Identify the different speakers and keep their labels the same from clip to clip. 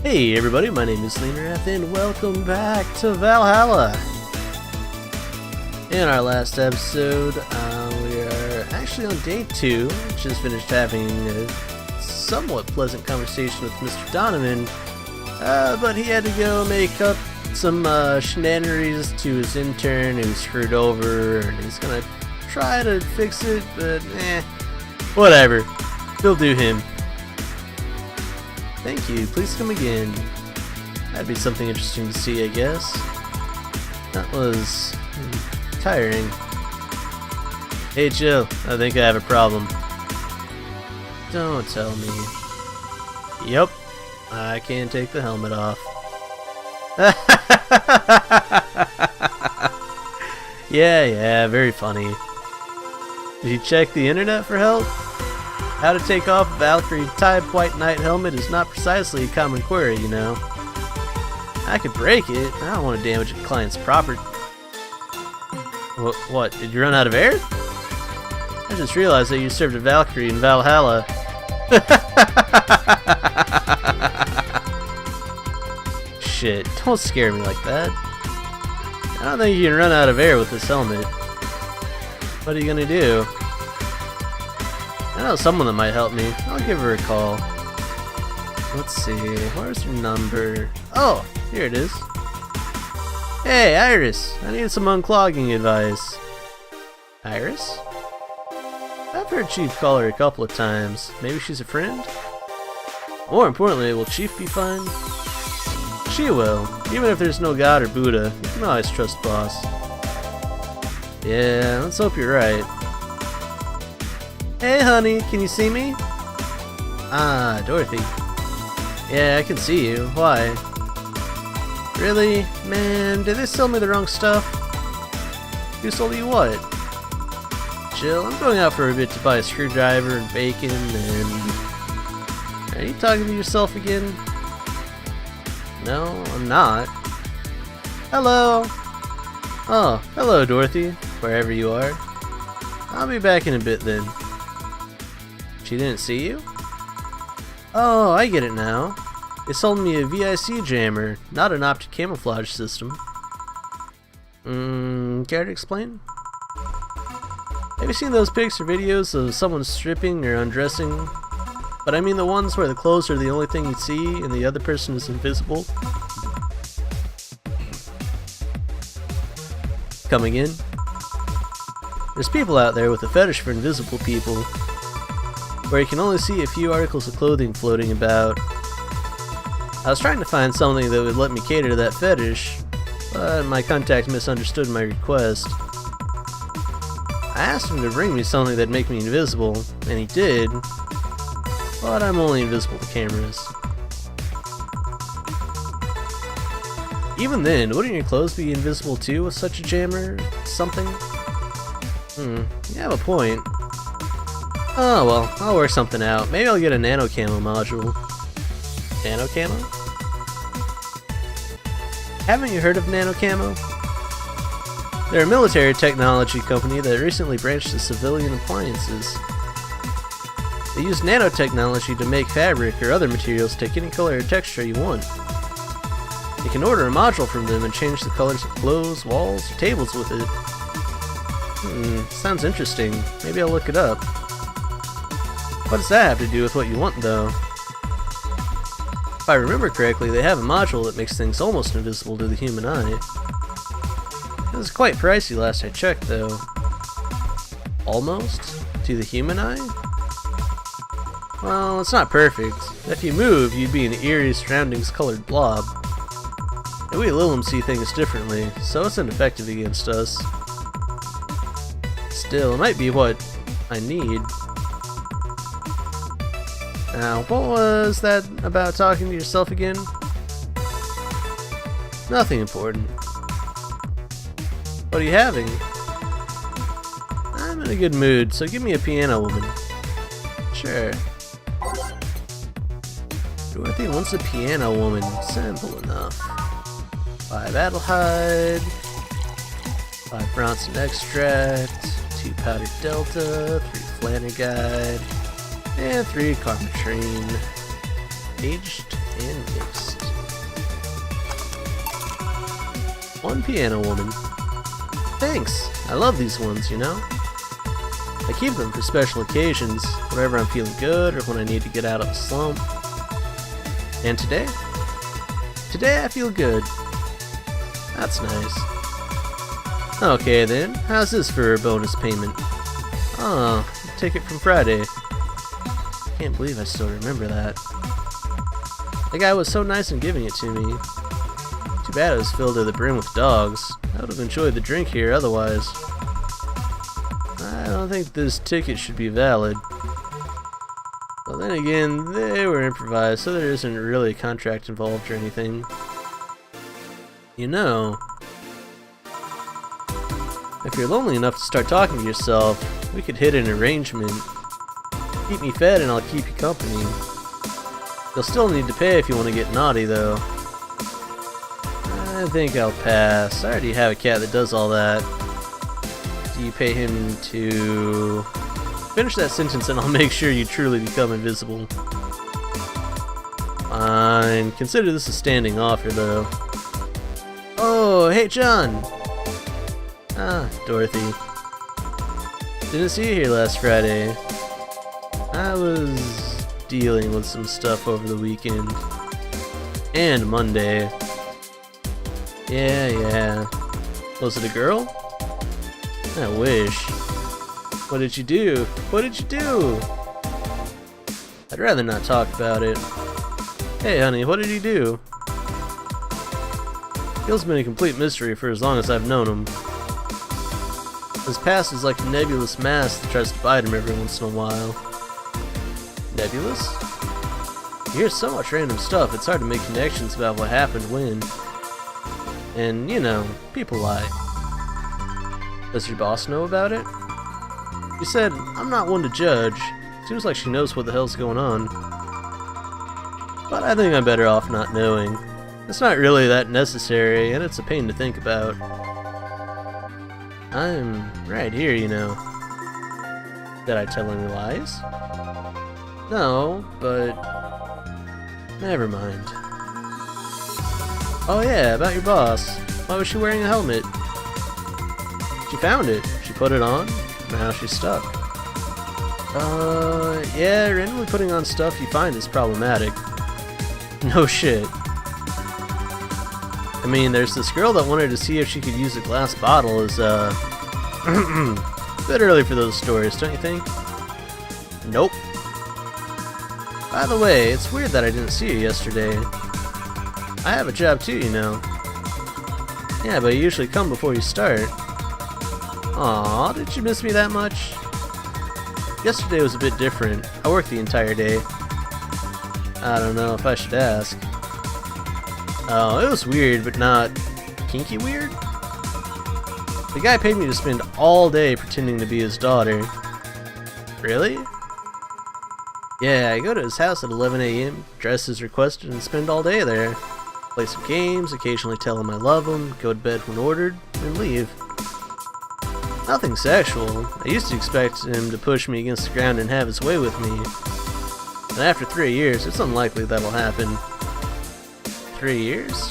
Speaker 1: Hey everybody, my name is Leonrath and welcome back to Valhalla. In our last episode, we are actually on day 2. Just finished having a somewhat pleasant conversation with Mr. Donovan, but he had to go make up some shenanigans to his intern who screwed over, and he's gonna try to fix it, but whatever. He'll do him. Thank you, please come again. That'd be something interesting to see, I guess. That was tiring. Hey Jill, I think I have a problem. Don't tell me. Yep, I can't take the helmet off. Yeah, very funny. Did you check the internet for help? How to take off a Valkyrie type white knight helmet is not precisely a common query, you know. I could break it, I don't want to damage a client's property. What, did you run out of air? I just realized that you served a Valkyrie in Valhalla. Shit, don't scare me like that. I don't think you can run out of air with this helmet. What are you gonna do? I know someone that might help me. I'll give her a call. Let's see, where's her number? Oh, here it is. Hey, Iris, I need some unclogging advice. Iris? I've heard Chief call her a couple of times. Maybe she's a friend? More importantly, will Chief be fine? She will. Even if there's no God or Buddha, you can always trust Boss. Yeah, let's hope you're right. Hey honey, can you see me? Ah, Dorothy. Yeah, I can see you. Why? Really? Man, did they sell me the wrong stuff? Who sold you what? Jill, I'm going out for a bit to buy a screwdriver and bacon and... Are you talking to yourself again? No, I'm not. Hello! Oh, hello Dorothy, wherever you are. I'll be back in a bit then. She didn't see you? Oh, I get it now. They sold me a VIC jammer, not an optic camouflage system. Care to explain? Have you seen those pics or videos of someone stripping or undressing? But I mean the ones where the clothes are the only thing you see and the other person is invisible? Coming in? There's people out there with a fetish for invisible people, where you can only see a few articles of clothing floating about. I was trying to find something that would let me cater to that fetish, but my contact misunderstood my request. I asked him to bring me something that'd make me invisible, and he did, but I'm only invisible to cameras. Even then, wouldn't your clothes be invisible too with such a jammer? Something? You have a point. Oh well, I'll work something out. Maybe I'll get a nano camo module. Nano camo? Haven't you heard of nano camo? They're a military technology company that recently branched to civilian appliances. They use nanotechnology to make fabric or other materials take any color or texture you want. You can order a module from them and change the colors of clothes, walls, or tables with it. Sounds interesting. Maybe I'll look it up. What does that have to do with what you want, though? If I remember correctly, they have a module that makes things almost invisible to the human eye. It was quite pricey last I checked, though. Almost? To the human eye? Well, it's not perfect. If you move, you'd be an eerie surroundings-colored blob. And we Lilum see things differently, so it's ineffective against us. Still, it might be what I need. Now, what was that about talking to yourself again? Nothing important. What are you having? I'm in a good mood, so give me a piano woman. Sure. Dorothy wants a piano woman. Simple enough. 5 Adelhyde, 5 Bronson extract, 2 powdered delta, 3 Flanner guide, and 3 carpetrine. Aged and mixed. 1 piano woman. Thanks! I love these ones, you know? I keep them for special occasions, whenever I'm feeling good or when I need to get out of a slump. And today? Today I feel good. That's nice. Okay then, how's this for a bonus payment? Oh, ticket from Friday. Can't believe I still remember that. The guy was so nice in giving it to me. Too bad it was filled to the brim with dogs. I would have enjoyed the drink here otherwise. I don't think this ticket should be valid. Well, then again, they were improvised, so there isn't really a contract involved or anything. You know, if you're lonely enough to start talking to yourself, we could hit an arrangement. Keep me fed and I'll keep you company. You'll still need to pay if you want to get naughty, though. I think I'll pass. I already have a cat that does all that. Do you pay him to... Finish that sentence and I'll make sure you truly become invisible. Fine. Consider this a standing offer, though. Oh, hey, John! Ah, Dorothy. Didn't see you here last Friday. I was dealing with some stuff over the weekend. And Monday. Yeah. Was it a girl? I wish. What did you do? What did you do? I'd rather not talk about it. Hey honey, what did he do? Gil's been a complete mystery for as long as I've known him. His past is like a nebulous mass that tries to bite him every once in a while. Nebulous? You hear so much random stuff, it's hard to make connections about what happened when. And, you know, people lie. Does your boss know about it? She said, I'm not one to judge. Seems like she knows what the hell's going on. But I think I'm better off not knowing. It's not really that necessary, and it's a pain to think about. I'm right here, you know. Did I tell any lies? No, but... never mind. Oh yeah, about your boss. Why was she wearing a helmet? She found it. She put it on. Now she's stuck. Yeah, randomly putting on stuff you find is problematic. No shit. I mean, there's this girl that wanted to see if she could use a glass bottle as, a bit early for those stories, don't you think? Nope. By the way, it's weird that I didn't see you yesterday. I have a job too, you know. Yeah, but you usually come before you start. Aw, did you miss me that much? Yesterday was a bit different. I worked the entire day. I don't know if I should ask. Oh, it was weird, but not kinky weird? The guy paid me to spend all day pretending to be his daughter. Really? Yeah, I go to his house at 11 a.m., dress as requested, and spend all day there. Play some games, occasionally tell him I love him, go to bed when ordered, and leave. Nothing sexual. I used to expect him to push me against the ground and have his way with me. And after 3 years, it's unlikely that'll happen. 3 years?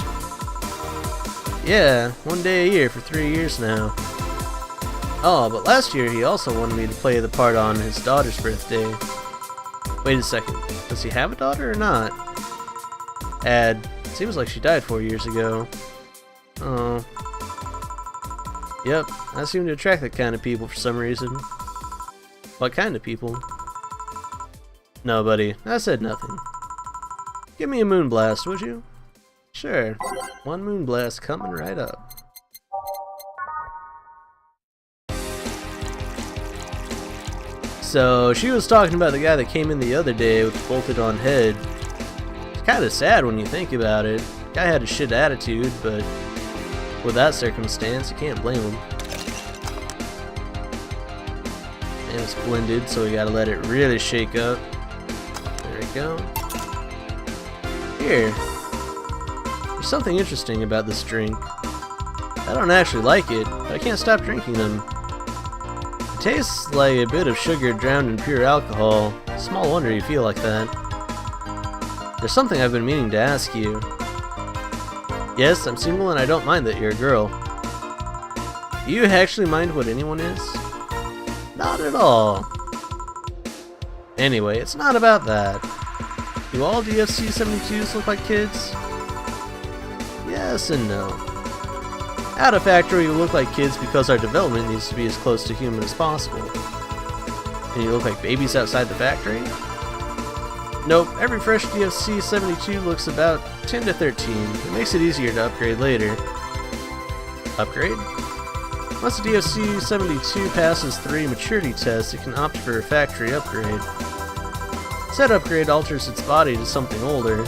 Speaker 1: Yeah, 1 day a year for 3 years now. Oh, but last year he also wanted me to play the part on his daughter's birthday. Wait a second, does he have a daughter or not? Seems like she died 4 years ago. Oh. Yep, I seem to attract that kind of people for some reason. What kind of people? No, buddy, I said nothing. Give me a moonblast, would you? Sure, 1 moonblast coming right up. So, she was talking about the guy that came in the other day with the bolted on head. It's kinda sad when you think about it. Guy had a shit attitude, but with that circumstance, you can't blame him. And it's blended, so we gotta let it really shake up. There we go. Here. There's something interesting about this drink. I don't actually like it, but I can't stop drinking them. It tastes like a bit of sugar drowned in pure alcohol. Small wonder you feel like that. There's something I've been meaning to ask you. Yes, I'm single and I don't mind that you're a girl. Do you actually mind what anyone is? Not at all. Anyway, it's not about that. Do all DFC-72s look like kids? Yes and no. At a factory, we look like kids because our development needs to be as close to human as possible. And you look like babies outside the factory? Nope, every fresh DFC-72 looks about 10 to 13. It makes it easier to upgrade later. Upgrade? Once a DFC-72 passes 3 maturity tests, it can opt for a factory upgrade. Said upgrade alters its body to something older.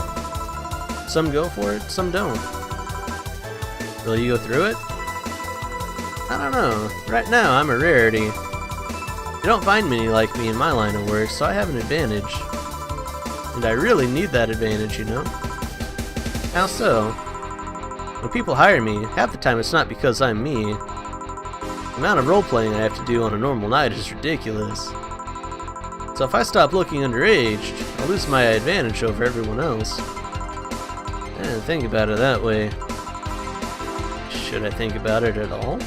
Speaker 1: Some go for it, some don't. Will you go through it? I don't know. Right now, I'm a rarity. You don't find many like me in my line of work, so I have an advantage. And I really need that advantage, you know? How so? When people hire me, half the time it's not because I'm me. The amount of role-playing I have to do on a normal night is ridiculous. So if I stop looking underaged, I'll lose my advantage over everyone else. I didn't think about it that way. Should I think about it at all?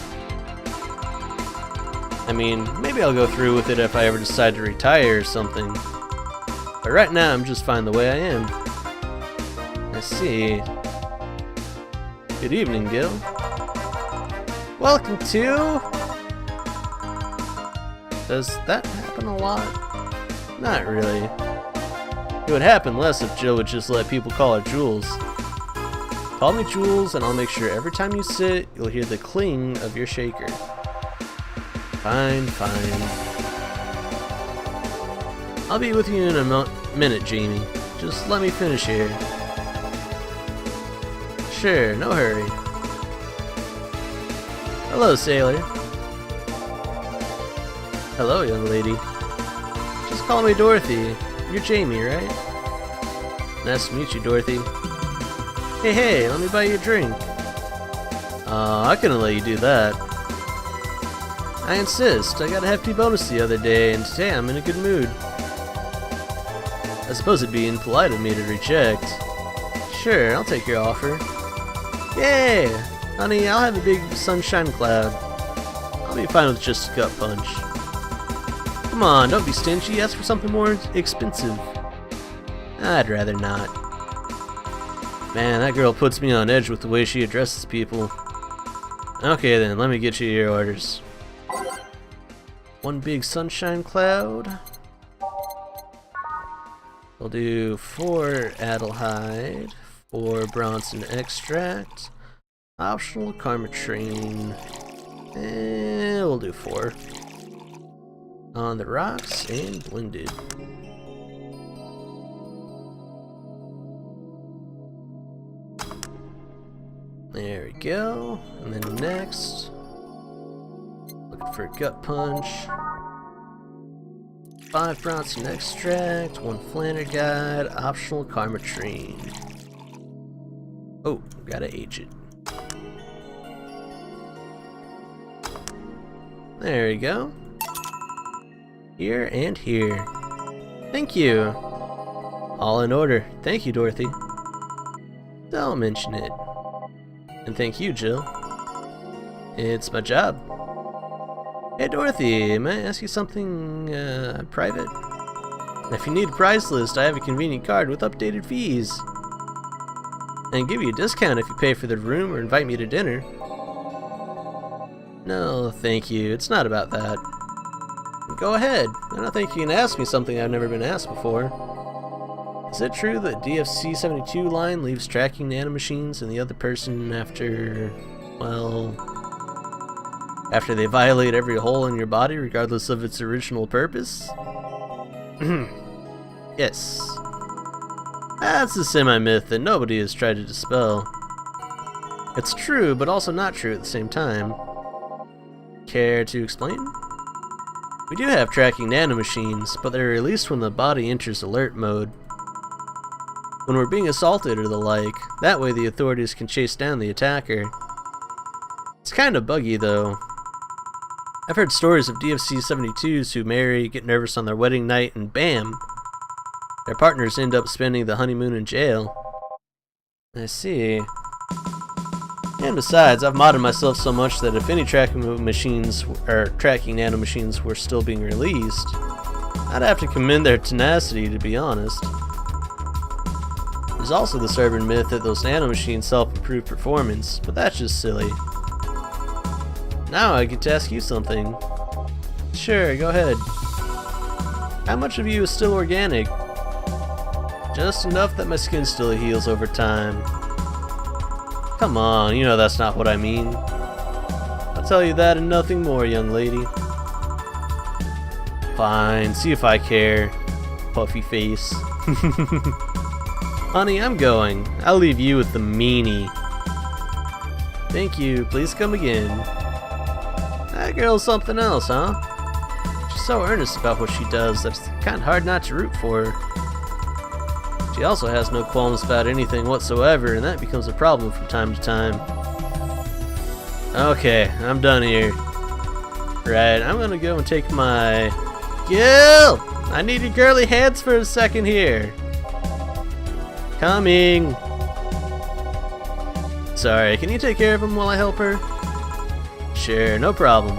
Speaker 1: I mean, maybe I'll go through with it if I ever decide to retire or something. But right now, I'm just fine the way I am. I see. Good evening, Gil. Welcome to... Does that happen a lot? Not really. It would happen less if Jill would just let people call her Jules. Call me Jules, and I'll make sure every time you sit, you'll hear the cling of your shaker. Fine, fine. I'll be with you in a minute, Jamie. Just let me finish here. Sure, no hurry. Hello, sailor. Hello, young lady. Just call me Dorothy. You're Jamie, right? Nice to meet you, Dorothy. Hey, let me buy you a drink. I couldn't let you do that. I insist. I got a hefty bonus the other day, and today I'm in a good mood. I suppose it'd be impolite of me to reject. Sure, I'll take your offer. Yay! Honey, I'll have a big sunshine cloud. I'll be fine with just a gut punch. Come on, don't be stingy. Ask for something more expensive. I'd rather not. Man, that girl puts me on edge with the way she addresses people. Okay then, let me get you your orders. One big sunshine cloud. We'll do 4 Adelhyde, 4 Bronson extract, optional Karmatrine, and we'll do 4. On the rocks and blended. There we go. And then next, looking for a gut punch. 5 Bronson extract, 1 Flanner guide, optional Karmatrine. Oh, gotta age it. There we go. Here and here. Thank you. All in order. Thank you, Dorothy. Don't mention it. And thank you, Jill. It's my job. Hey Dorothy, may I ask you something private? If you need a price list, I have a convenient card with updated fees. And give you a discount if you pay for the room or invite me to dinner. No, thank you. It's not about that. Go ahead. I don't think you can ask me something I've never been asked before. Is it true that DFC-72 line leaves tracking nanomachines and the other person after, well, after they violate every hole in your body regardless of its original purpose? Yes. That's a semi-myth that nobody has tried to dispel. It's true, but also not true at the same time. Care to explain? We do have tracking nanomachines, but they're released when the body enters alert mode. When we're being assaulted or the like, that way the authorities can chase down the attacker. It's kind of buggy though. I've heard stories of DFC-72s who marry, get nervous on their wedding night, and bam! Their partners end up spending the honeymoon in jail. I see. And besides, I've modded myself so much that if any tracking nanomachines were still being released, I'd have to commend their tenacity, to be honest. There's also this urban myth that those nanomachines self-improve performance, but that's just silly. Now I get to ask you something. Sure, go ahead. How much of you is still organic? Just enough that my skin still heals over time. Come on, you know that's not what I mean. I'll tell you that and nothing more, young lady. Fine, see if I care. Puffy face. Honey, I'm going. I'll leave you with the meanie. Thank you, please come again. That girl's something else, huh? She's so earnest about what she does that it's kinda hard not to root for her. She also has no qualms about anything whatsoever, and that becomes a problem from time to time. Okay, I'm done here. Right, I'm gonna go and take my... Gil! I need your girly hands for a second here. Coming! Sorry, can you take care of him while I help her? Sure, no problem.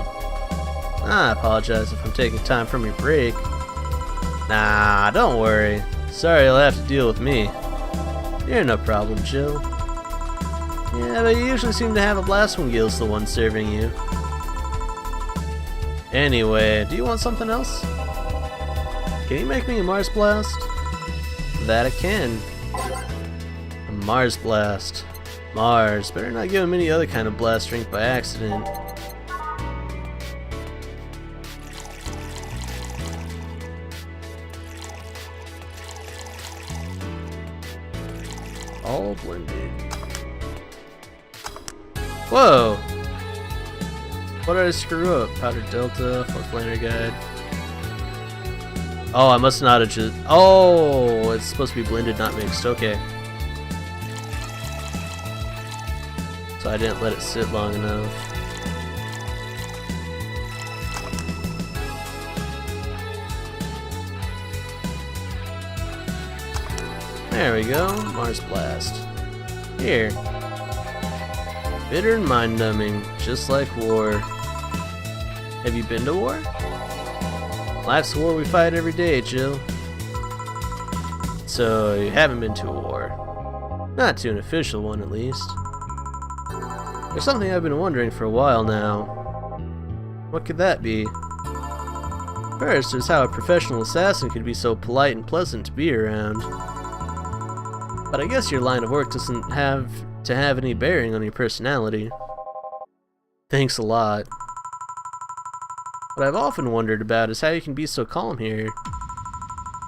Speaker 1: I apologize if I'm taking time from your break. Nah, don't worry. Sorry you'll have to deal with me. You're no problem, Jill. Yeah, but you usually seem to have a blast when Gil's the one serving you. Anyway, do you want something else? Can you make me a Mars Blast? That I can. A Mars Blast. Mars, better not give him any other kind of blast drink by accident. All blended. Whoa! What did I screw up? Powder Delta, 4th liner guide. Oh, I must not have just... Oh, it's supposed to be blended, not mixed. Okay. So I didn't let it sit long enough. There we go, Mars Blast. Here. Bitter and mind-numbing, just like war. Have you been to war? Life's a war we fight every day, Jill. So, you haven't been to a war. Not to an official one, at least. There's something I've been wondering for a while now. What could that be? First, there's how a professional assassin could be so polite and pleasant to be around. But I guess your line of work doesn't have to have any bearing on your personality. Thanks a lot. What I've often wondered about is how you can be so calm here.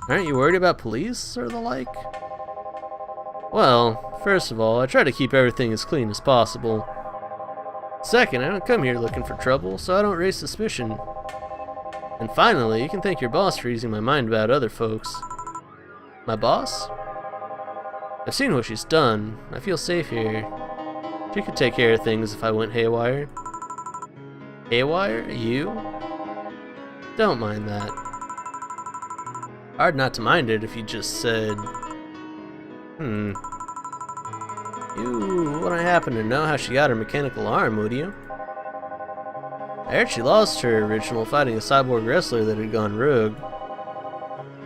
Speaker 1: Aren't you worried about police or the like? Well, first of all, I try to keep everything as clean as possible. Second, I don't come here looking for trouble, so I don't raise suspicion. And finally, you can thank your boss for easing my mind about other folks. My boss? I've seen what she's done. I feel safe here. She could take care of things if I went haywire. Haywire? You? Don't mind that. Hard not to mind it if you just said... You wouldn't happen to know how she got her mechanical arm, would you? I heard she lost her original fighting a cyborg wrestler that had gone rogue.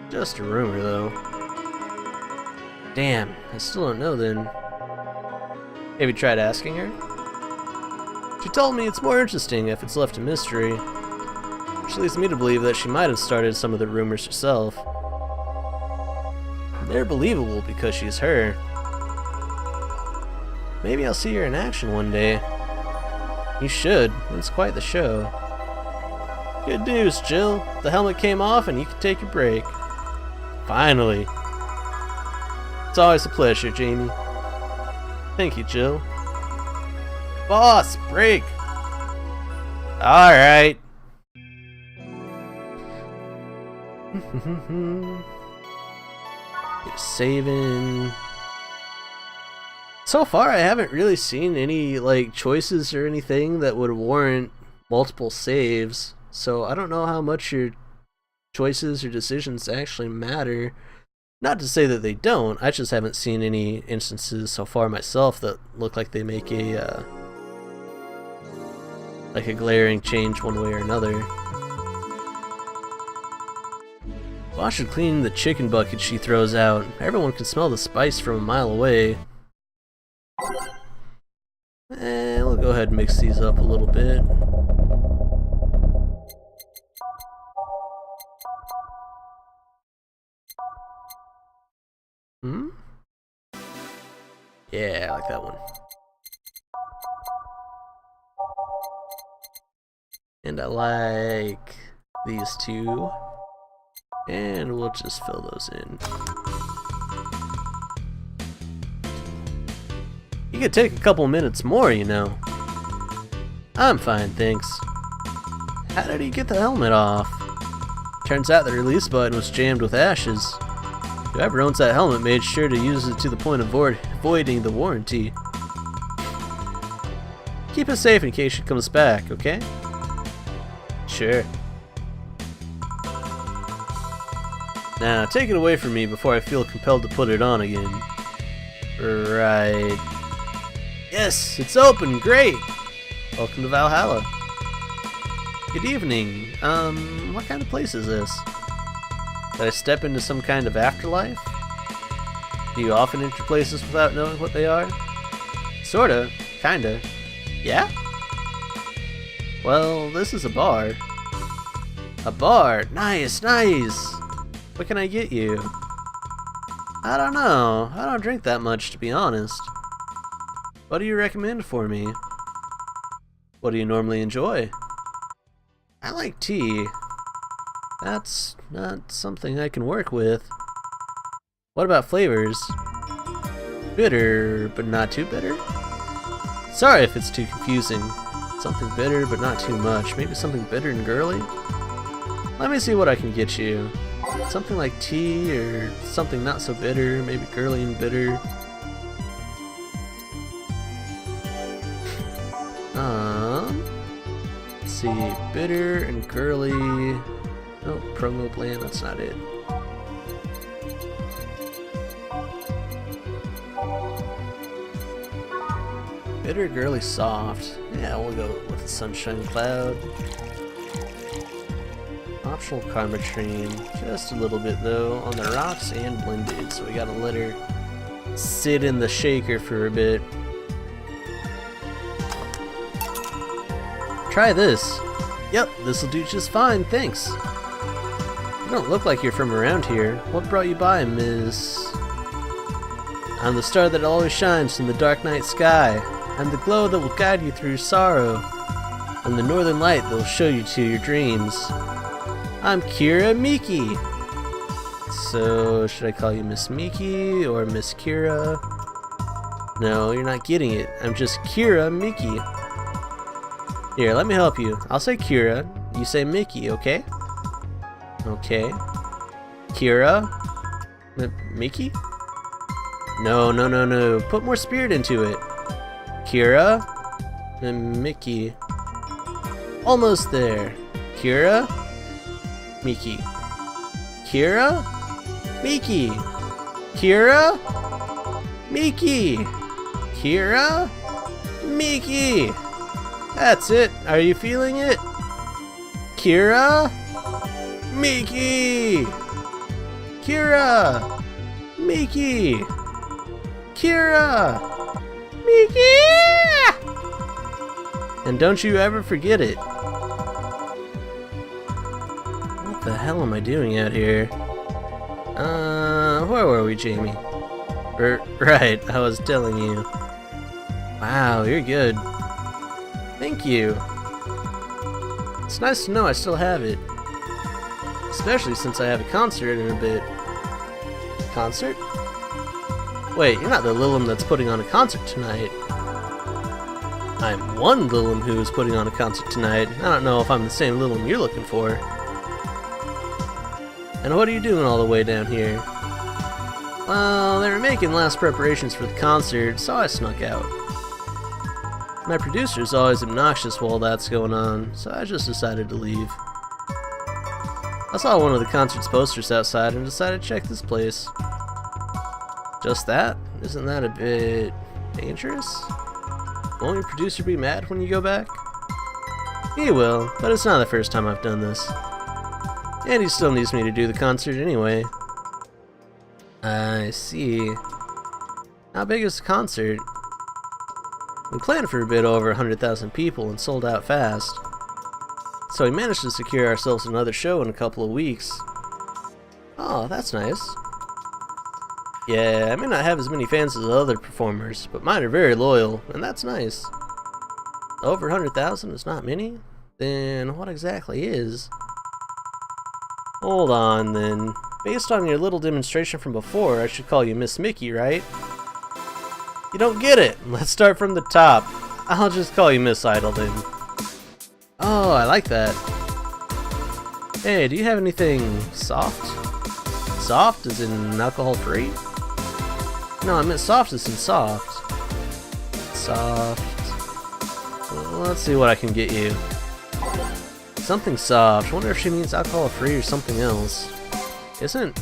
Speaker 1: Just a rumor, though. Damn, I still don't know then. Have you tried asking her? She told me it's more interesting if it's left a mystery. Which leads me to believe that she might have started some of the rumors herself. They're believable because she's her. Maybe I'll see her in action one day. You should. It's quite the show. Good news, Jill. The helmet came off and you can take a break. Finally. It's always a pleasure, Jamie. Thank you, Jill. Boss, break! Alright. Just saving. So far, I haven't really seen any like choices or anything that would warrant multiple saves. So I don't know how much your choices or decisions actually matter. Not to say that they don't, I just haven't seen any instances so far myself that look like they make a glaring change one way or another. Wash and clean the chicken bucket she throws out. Everyone can smell the spice from a mile away. We'll go ahead and mix these up a little bit. Yeah, I like that one. And I like these two. And we'll just fill those in. You could take a couple minutes more, you know. I'm fine, thanks. How did he get the helmet off? Turns out the release button was jammed with ashes. Whoever owns that helmet made sure to use it to the point of voiding the warranty. Keep it safe in case she comes back, okay? Sure. Now, take it away from me before I feel compelled to put it on again. Right. Yes, it's open, great! Welcome to Valhalla. Good evening. What kind of place is this? Did I step into some kind of afterlife? Do you often enter places without knowing what they are? Sorta. Kinda. Yeah? Well, this is a bar. A bar! Nice, nice! What can I get you? I don't know. I don't drink that much, to be honest. What do you recommend for me? What do you normally enjoy? I like tea. That's not something I can work with. What about flavors? Bitter, but not too bitter? Sorry if it's too confusing. Something bitter, but not too much. Maybe something bitter and girly? Let me see what I can get you. Something like tea, or something not so bitter, maybe girly and bitter. Let's see, bitter and girly. Oh, promo plan, that's not it. Bitter, girly, soft. Yeah, we'll go with the sunshine cloud. Optional karma train, just a little bit though, on the rocks and blended, so we gotta let her sit in the shaker for a bit. Try this. Yep, this'll do just fine, thanks. You don't look like you're from around here. What brought you by, Miss? I'm the star that always shines in the dark night sky. I'm the glow that will guide you through your sorrow. I'm the northern light that will show you to your dreams. I'm Kira Miki. So, should I call you Miss Miki or Miss Kira? No, you're not getting it. I'm just Kira Miki. Here, let me help you. I'll say Kira. You say Miki, okay? Okay. Kira? Miki? No, no, no, no. Put more spirit into it. Kira? Miki. Almost there. Kira? Miki. Kira? Miki. Kira? Miki. Kira? Miki. That's it. Are you feeling it? Kira? Miki. Kira? Miki. Kira? Miki. And don't you ever forget it. What the hell am I doing out here? Where were we, Jamie? Right, I was telling you. Wow, you're good. Thank you. It's nice to know I still have it. Especially since I have a concert in a bit. Concert? Wait, you're not the Lilim that's putting on a concert tonight. I'm one Lilim who is putting on a concert tonight. I don't know if I'm the same Lilim you're looking for. And what are you doing all the way down here? Well, they were making last preparations for the concert, so I snuck out. My producer's always obnoxious while that's going on, so I just decided to leave. I saw one of the concert's posters outside and decided to check this place. Just that? Isn't that a bit dangerous? Won't your producer be mad when you go back? He will, but it's not the first time I've done this. And he still needs me to do the concert anyway. I see. How big is the concert? We planned for a bit over 100,000 people and sold out fast. So we managed to secure ourselves another show in a couple of weeks. Oh, that's nice. Yeah, I may not have as many fans as the other performers, but mine are very loyal, and that's nice. Over 100,000 is not many? Then what exactly is? Hold on, then. Based on your little demonstration from before, I should call you Miss Miki, right? You don't get it! Let's start from the top. I'll just call you Miss Idol, then. Oh, I like that. Hey, do you have anything soft? Soft as in alcohol-free? No, I meant soft as in soft. Soft. Well, let's see what I can get you. Something soft. Wonder if she means alcohol-free or something else. Isn't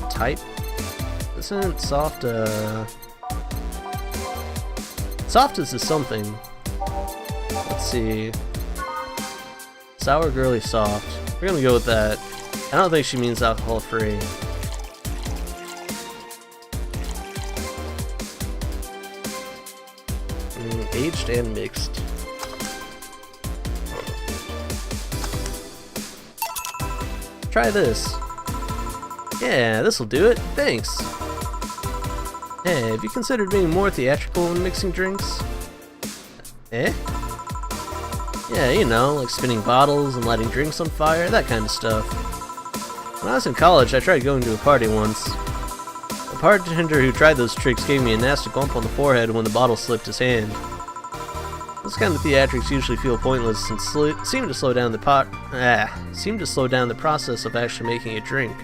Speaker 1: soft, soft is something. Let's see. Sour girly soft. We're gonna go with that. I don't think she means alcohol-free. Aged and mixed. Try this. Yeah, this'll do it. Thanks. Hey, have you considered being more theatrical when mixing drinks? Eh? Yeah, you know, like spinning bottles and lighting drinks on fire, that kind of stuff. When I was in college, I tried going to a party once. The bartender who tried those tricks gave me a nasty bump on the forehead when the bottle slipped his hand. Those kind of theatrics usually feel pointless and seem to slow down the process of actually making a drink.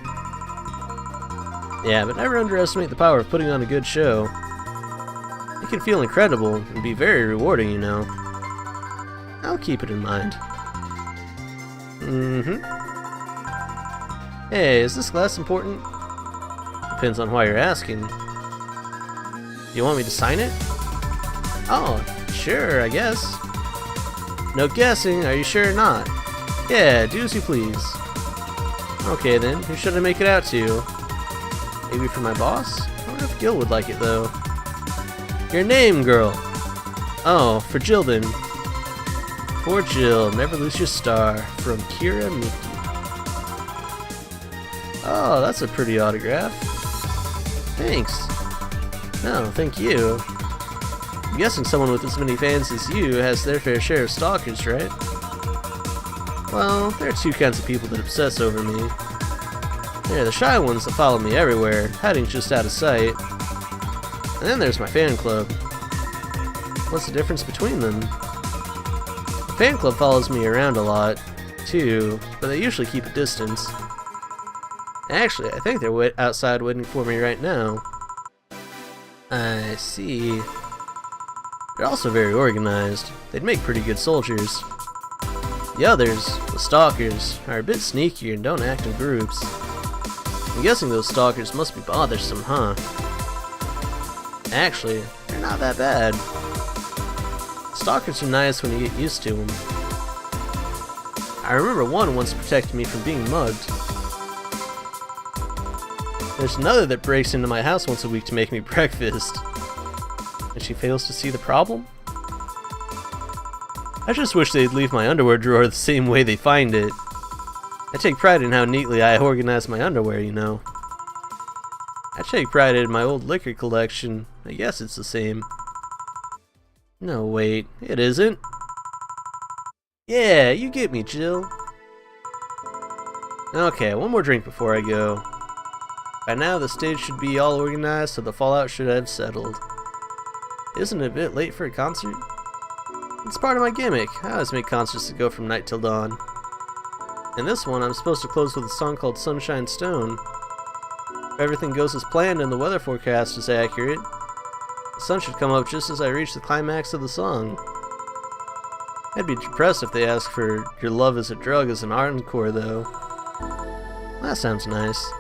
Speaker 1: Yeah, but never underestimate the power of putting on a good show. It can feel incredible and be very rewarding, you know. I'll keep it in mind. Hey, is this glass important? Depends on why you're asking. You want me to sign it? Oh, sure, I guess. No guessing, are you sure or not? Yeah, do as you please. Okay then, who should I make it out to? Maybe for my boss? I wonder if Gil would like it though. Your name, girl! Oh, for Jill then. For Jill, never lose your star. From Kira Miki. Oh, that's a pretty autograph. Thanks. No, thank you. I'm guessing someone with as many fans as you has their fair share of stalkers, right? Well, there are two kinds of people that obsess over me. There are the shy ones that follow me everywhere, hiding just out of sight. And then there's my fan club. What's the difference between them? The fan club follows me around a lot, too, but they usually keep a distance. Actually, I think they're outside waiting for me right now. I see. They're also very organized. They'd make pretty good soldiers. The others, the stalkers, are a bit sneakier and don't act in groups. I'm guessing those stalkers must be bothersome, huh? Actually, they're not that bad. Stalkers are nice when you get used to them. I remember one once protected me from being mugged. There's another that breaks into my house once a week to make me breakfast. And she fails to see the problem? I just wish they'd leave my underwear drawer the same way they find it. I take pride in how neatly I organize my underwear, you know. I take pride in my old liquor collection. I guess it's the same. No, wait, it isn't. Yeah, you get me, Jill. Okay, one more drink before I go. By now, the stage should be all organized, so the fallout should have settled. Isn't it a bit late for a concert? It's part of my gimmick. I always make concerts that go from night till dawn. In this one, I'm supposed to close with a song called Sunshine Stone. If everything goes as planned and the weather forecast is accurate, the sun should come up just as I reach the climax of the song. I'd be depressed if they ask for Your Love is a Drug as an encore, though. That sounds nice.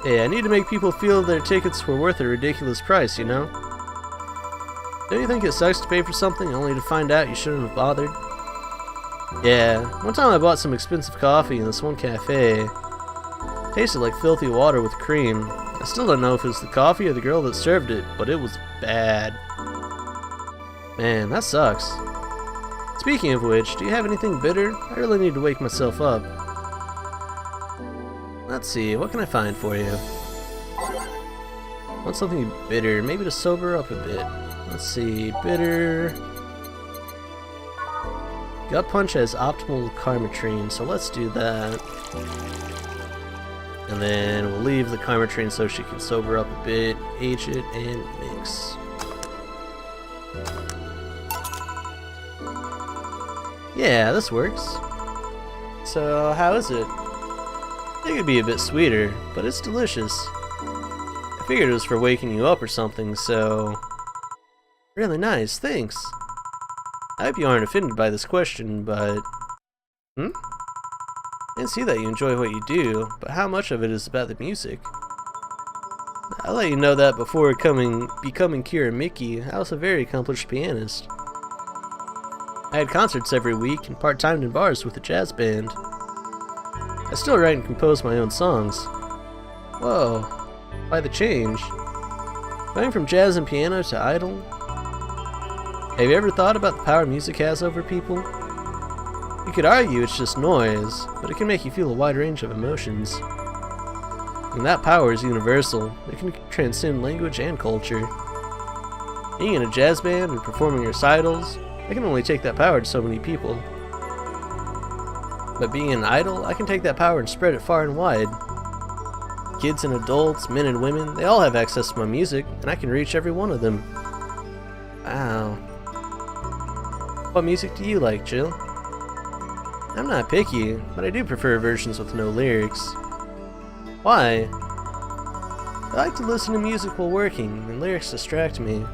Speaker 1: Hey, I need to make people feel their tickets were worth a ridiculous price, you know? Don't you think it sucks to pay for something only to find out you shouldn't have bothered? Yeah, one time I bought some expensive coffee in this one cafe. It tasted like filthy water with cream. I still don't know if it was the coffee or the girl that served it, but it was bad. Man, that sucks. Speaking of which, do you have anything bitter? I really need to wake myself up. Let's see, what can I find for you? Want something bitter, maybe to sober up a bit. Let's see, bitter. Gut Punch has optimal Karmatrine, so let's do that. And then we'll leave the Karmatrine so she can sober up a bit, age it, and mix. Yeah, this works. So, how is it? I think it'd be a bit sweeter, but it's delicious. I figured it was for waking you up or something, so... Really nice, thanks. I hope you aren't offended by this question, but... I can see that you enjoy what you do, but how much of it is about the music? I'll let you know that before becoming Kira Miki, I was a very accomplished pianist. I had concerts every week and part-timed in bars with a jazz band. I still write and compose my own songs. Whoa, why the change? Going from jazz and piano to idol? Have you ever thought about the power music has over people? You could argue it's just noise, but it can make you feel a wide range of emotions. And that power is universal. It can transcend language and culture. Being in a jazz band and performing recitals, I can only take that power to so many people. But being an idol, I can take that power and spread it far and wide. Kids and adults, men and women, they all have access to my music, and I can reach every one of them. Wow. What music do you like, Jill? I'm not picky, but I do prefer versions with no lyrics. Why? I like to listen to music while working, and lyrics distract me.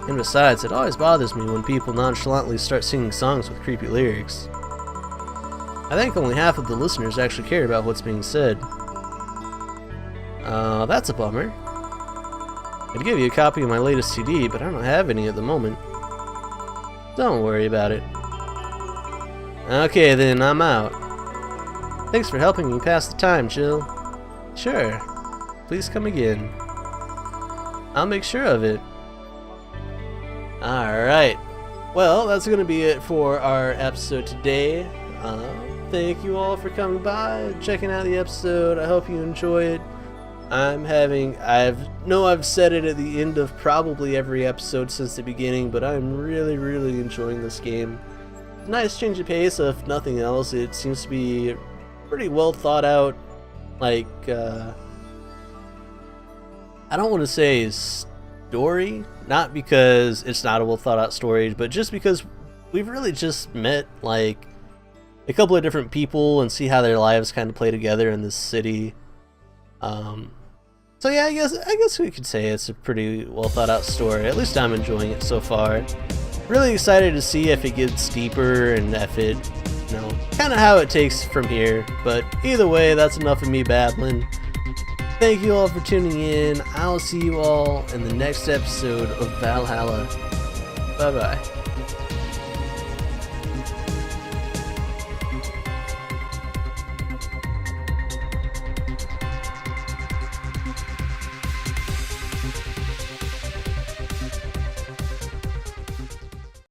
Speaker 1: And besides, it always bothers me when people nonchalantly start singing songs with creepy lyrics. I think only half of the listeners actually care about what's being said. That's a bummer. I'd give you a copy of my latest CD, but I don't have any at the moment. Don't worry about it. Okay then, I'm out. Thanks for helping me pass the time, Jill. Sure. Please come again. I'll make sure of it. Alright. Well, that's going to be it for our episode today. Thank you all for coming by, checking out the episode. I hope you enjoy it. I've said it at the end of probably every episode since the beginning, but I'm really enjoying this game. Nice change of pace, if nothing else. It seems to be pretty well thought out, like, I don't want to say story, not because it's not a well thought out story, but just because we've really just met, like, a couple of different people and see how their lives kind of play together in this city. So yeah, I guess we could say it's a pretty well thought out story. At least I'm enjoying it so far. Really excited to see if it gets deeper and if it, kind of how it takes from here. But either way, that's enough of me babbling. Thank you all for tuning in. I'll see you all in the next episode of Valhalla. Bye bye.